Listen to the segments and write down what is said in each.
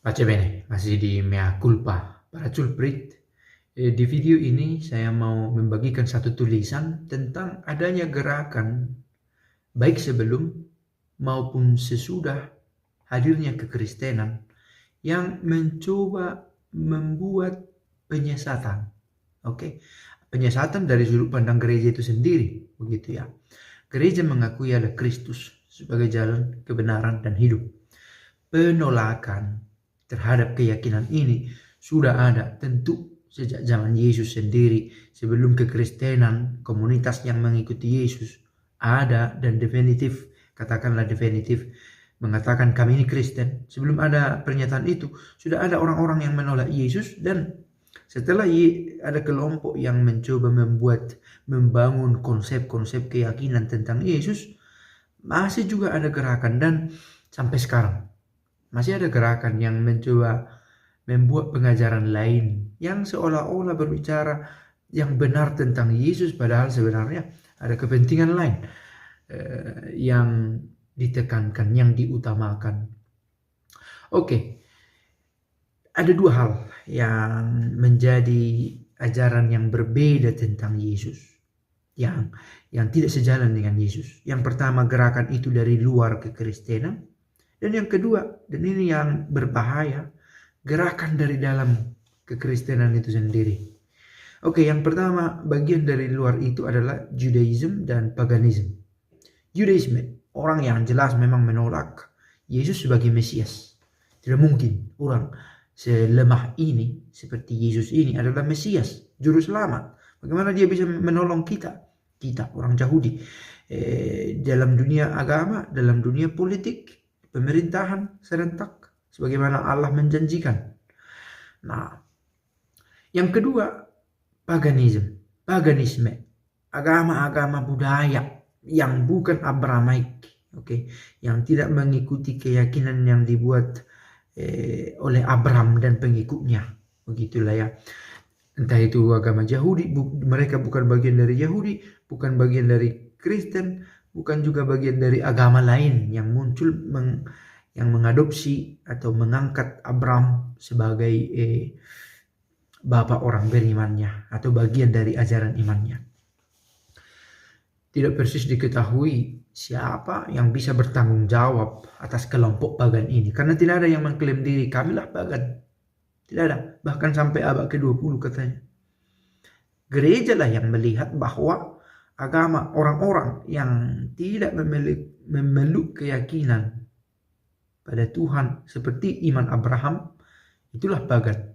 Pace bene, masih di mea culpa para culprit. Di video ini saya mau membagikan satu tulisan tentang adanya gerakan baik sebelum maupun sesudah hadirnya kekristenan yang mencoba membuat penyesatan. Oke, penyesatan dari sudut pandang gereja itu sendiri, begitu ya. Gereja mengakui ada Kristus sebagai jalan kebenaran dan hidup. Penolakan terhadap keyakinan ini sudah ada tentu sejak zaman Yesus sendiri. Sebelum kekristenan, komunitas yang mengikuti Yesus ada dan definitif, katakanlah definitif, mengatakan kami ini Kristen. Sebelum ada pernyataan itu, sudah ada orang-orang yang menolak Yesus, dan setelah ada kelompok yang mencoba membangun konsep-konsep keyakinan tentang Yesus, masih juga ada gerakan, dan sampai sekarang masih ada gerakan yang mencoba membuat pengajaran lain yang seolah-olah berbicara yang benar tentang Yesus, padahal sebenarnya ada kepentingan lain yang ditekankan, yang diutamakan. Oke, ada dua hal yang menjadi ajaran yang berbeda tentang Yesus, yang tidak sejalan dengan Yesus. Yang pertama, gerakan itu dari luar kekristenan. Dan yang kedua, dan ini yang berbahaya, gerakan dari dalam kekristenan itu sendiri. Oke, yang pertama, bagian dari luar itu adalah Judaism dan paganism. Judaisme, orang yang jelas memang menolak Yesus sebagai Mesias. Tidak mungkin orang selemah ini, seperti Yesus ini adalah Mesias, juru selamat. Bagaimana dia bisa menolong kita orang Yahudi, dalam dunia agama, dalam dunia politik, pemerintahan serentak, sebagaimana Allah menjanjikan. Nah, yang kedua, paganisme, agama-agama budaya yang bukan Abramaik, yang tidak mengikuti keyakinan yang dibuat oleh Abraham dan pengikutnya, begitulah ya. Entah itu agama Yahudi, mereka bukan bagian dari Yahudi, bukan bagian dari Kristen, bukan juga bagian dari agama lain yang muncul yang mengadopsi atau mengangkat Abraham sebagai bapak orang berimannya atau bagian dari ajaran imannya. Tidak persis diketahui siapa yang bisa bertanggung jawab atas kelompok pagan ini, karena tidak ada yang mengklaim diri kamilah pagan. Tidak ada, bahkan sampai abad ke-20 katanya. Gereja lah yang melihat bahwa agama orang-orang yang tidak memeluk keyakinan pada Tuhan seperti iman Abraham, itulah pagan.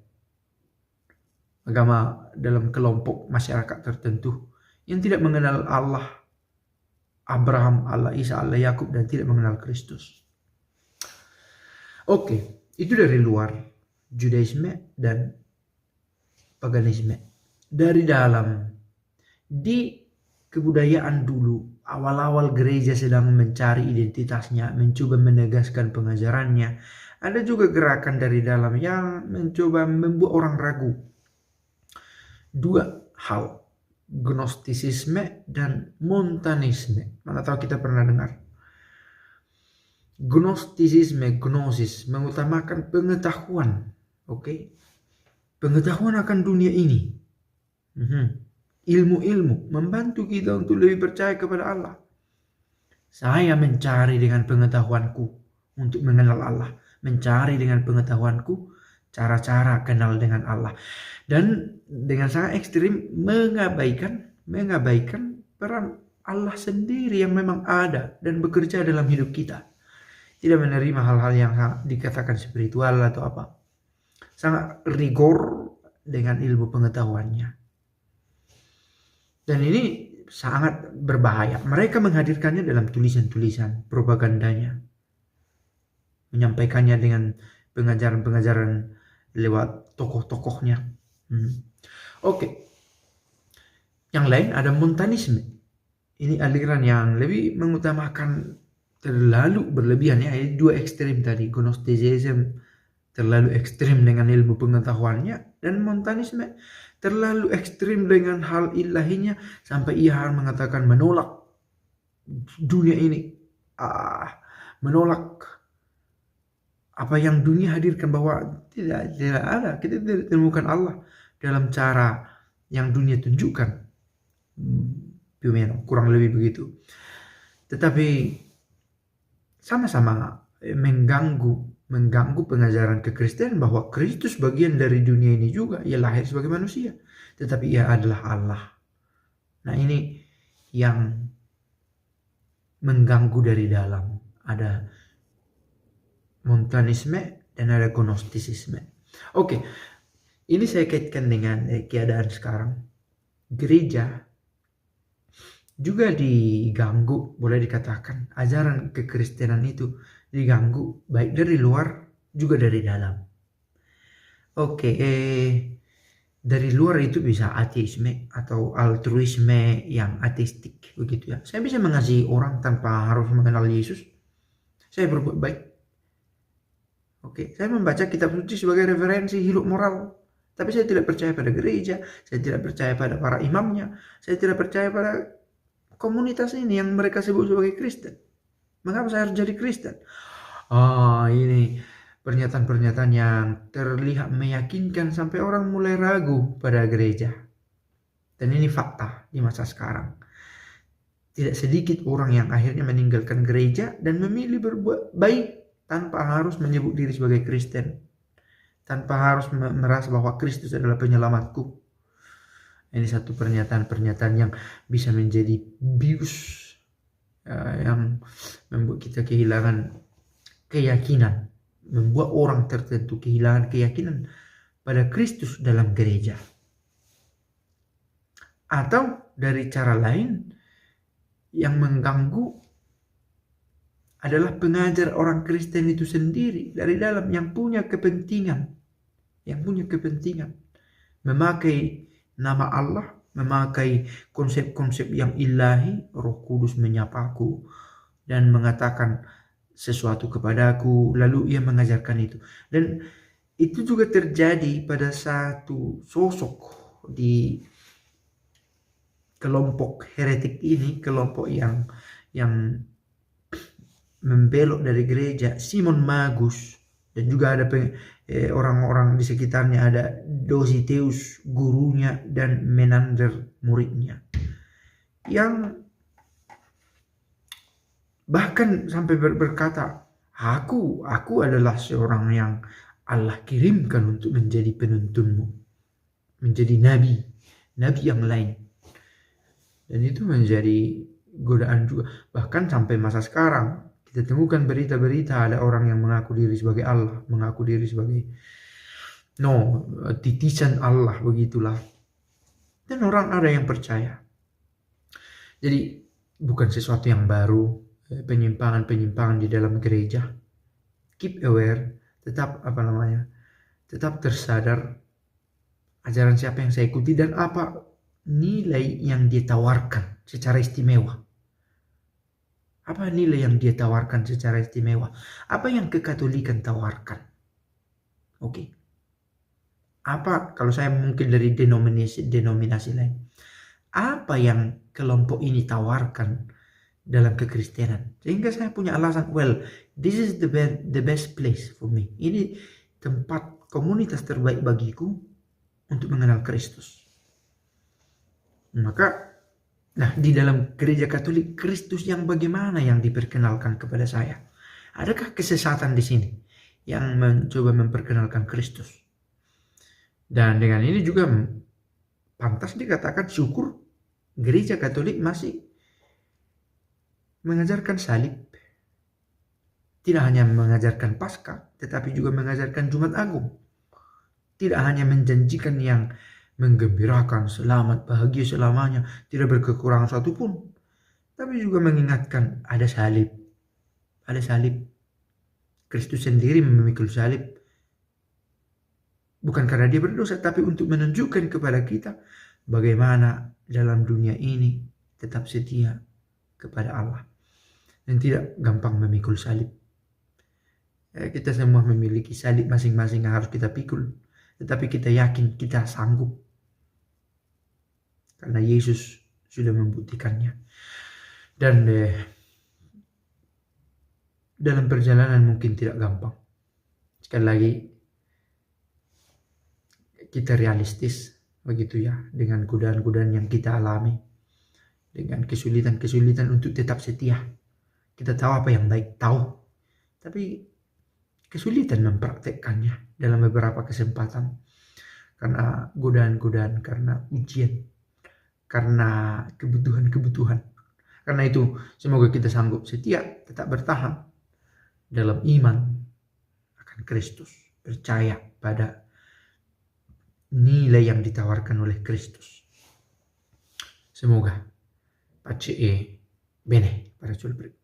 Agama dalam kelompok masyarakat tertentu yang tidak mengenal Allah Abraham, Allah Isa, Allah Yakub, dan tidak mengenal Kristus. Oke, itu dari luar, Judaisme dan paganisme. Dari dalam, di kebudayaan dulu, awal-awal gereja sedang mencari identitasnya, mencoba menegaskan pengajarannya, ada juga gerakan dari dalam yang mencoba membuat orang ragu. Dua hal, gnostisisme dan montanisme. Mana tahu kita pernah dengar. Gnostisisme, gnosis, mengutamakan pengetahuan, pengetahuan akan dunia ini. Ilmu-ilmu membantu kita untuk lebih percaya kepada Allah. Saya mencari dengan pengetahuanku untuk mengenal Allah, mencari dengan pengetahuanku cara-cara kenal dengan Allah, dan dengan sangat ekstrim mengabaikan peran Allah sendiri yang memang ada dan bekerja dalam hidup kita. Tidak menerima hal-hal yang dikatakan spiritual atau apa. Sangat rigor dengan ilmu pengetahuannya. Dan ini sangat berbahaya. Mereka menghadirkannya dalam tulisan-tulisan propagandanya, menyampaikannya dengan pengajaran-pengajaran lewat tokoh-tokohnya. Oke. Yang lain ada montanisme. Ini aliran yang lebih mengutamakan terlalu berlebihan, ya. Dua ekstrim tadi, gnosticism terlalu ekstrim dengan ilmu pengetahuannya, dan montanisme terlalu ekstrim dengan hal ilahinya sampai ia mengatakan menolak dunia ini, menolak apa yang dunia hadirkan, bahwa tidak ada, kita tidak temukan Allah dalam cara yang dunia tunjukkan. Più o meno, kurang lebih begitu. Tetapi sama-sama mengganggu pengajaran kekristenan bahwa Kristus bagian dari dunia ini juga. Ia lahir sebagai manusia, tetapi ia adalah Allah. Nah, ini yang mengganggu dari dalam. Ada montanisme dan ada gnostisisme. Oke, ini saya kaitkan dengan keadaan sekarang. Gereja juga diganggu, boleh dikatakan ajaran kekristenan itu diganggu baik dari luar juga dari dalam. Oke, dari luar itu bisa ateisme atau altruisme yang ateistik begitu ya. Saya bisa mengasihi orang tanpa harus mengenal Yesus. Saya berbuat baik. Oke, saya membaca kitab suci sebagai referensi hidup moral. Tapi saya tidak percaya pada gereja, saya tidak percaya pada para imamnya, saya tidak percaya pada komunitas ini yang mereka sebut sebagai Kristen. Mengapa saya harus jadi Kristen? Ini pernyataan-pernyataan yang terlihat meyakinkan sampai orang mulai ragu pada gereja. Dan ini fakta di masa sekarang. Tidak sedikit orang yang akhirnya meninggalkan gereja dan memilih berbuat baik tanpa harus menyebut diri sebagai Kristen, tanpa harus merasa bahwa Kristus adalah penyelamatku. Ini satu pernyataan-pernyataan yang bisa menjadi bius, yang membuat kita kehilangan keyakinan, membuat orang tertentu kehilangan keyakinan pada Kristus dalam gereja. Atau dari cara lain yang mengganggu adalah pengajar orang Kristen itu sendiri dari dalam yang punya kepentingan memakai nama Allah, memakai konsep-konsep yang ilahi. Roh Kudus menyapaku dan mengatakan sesuatu kepadaku, lalu ia mengajarkan itu. Dan itu juga terjadi pada satu sosok di kelompok heretik ini, kelompok yang membelok dari gereja, Simon Magus, dan juga ada orang-orang di sekitarnya, ada Dositeus gurunya dan Menander muridnya, yang bahkan sampai berkata, aku adalah seorang yang Allah kirimkan untuk menjadi penuntunmu, menjadi nabi yang lain. Dan itu menjadi godaan juga. Bahkan sampai masa sekarang kita temukan berita-berita ada orang yang mengaku diri sebagai Allah, mengaku diri sebagai titisan Allah, begitulah. Dan orang ada yang percaya. Jadi bukan sesuatu yang baru, penyimpangan-penyimpangan di dalam gereja. Keep aware, tetap tersadar ajaran siapa yang saya ikuti dan apa nilai yang dia tawarkan secara istimewa. Apa nilai yang dia tawarkan secara istimewa? Apa yang kekatolikan tawarkan? Oke. Apa kalau saya mungkin dari denominasi lain? Apa yang kelompok ini tawarkan dalam kekristenan? Sehingga saya punya alasan, well, this is the best place for me. Ini tempat komunitas terbaik bagiku untuk mengenal Kristus. Maka di dalam gereja Katolik, Kristus yang bagaimana yang diperkenalkan kepada saya? Adakah kesesatan di sini yang mencoba memperkenalkan Kristus? Dan dengan ini juga pantas dikatakan syukur gereja Katolik masih mengajarkan salib. Tidak hanya mengajarkan Paskah, tetapi juga mengajarkan Jumat Agung. Tidak hanya menjanjikan yang menggembirakan, selamat, bahagia selamanya, tidak berkekurangan satupun, tapi juga mengingatkan ada salib. Kristus sendiri memikul salib, bukan karena dia berdosa, tapi untuk menunjukkan kepada kita bagaimana dalam dunia ini tetap setia kepada Allah dan tidak gampang memikul salib. Kita semua memiliki salib masing-masing yang harus kita pikul, tetapi kita yakin kita sanggup karena Yesus sudah membuktikannya. Dan dalam perjalanan mungkin tidak gampang. Sekali lagi, kita realistis begitu ya, dengan godaan-godaan yang kita alami, dengan kesulitan-kesulitan untuk tetap setia. Kita tahu apa yang baik, tahu, tapi kesulitan mempraktekkannya dalam beberapa kesempatan karena godaan-godaan, karena ujian, karena kebutuhan-kebutuhan. Karena itu semoga kita sanggup setia, tetap bertahan dalam iman akan Kristus, percaya pada nilai yang ditawarkan oleh Kristus. Semoga pace bene para sulprit.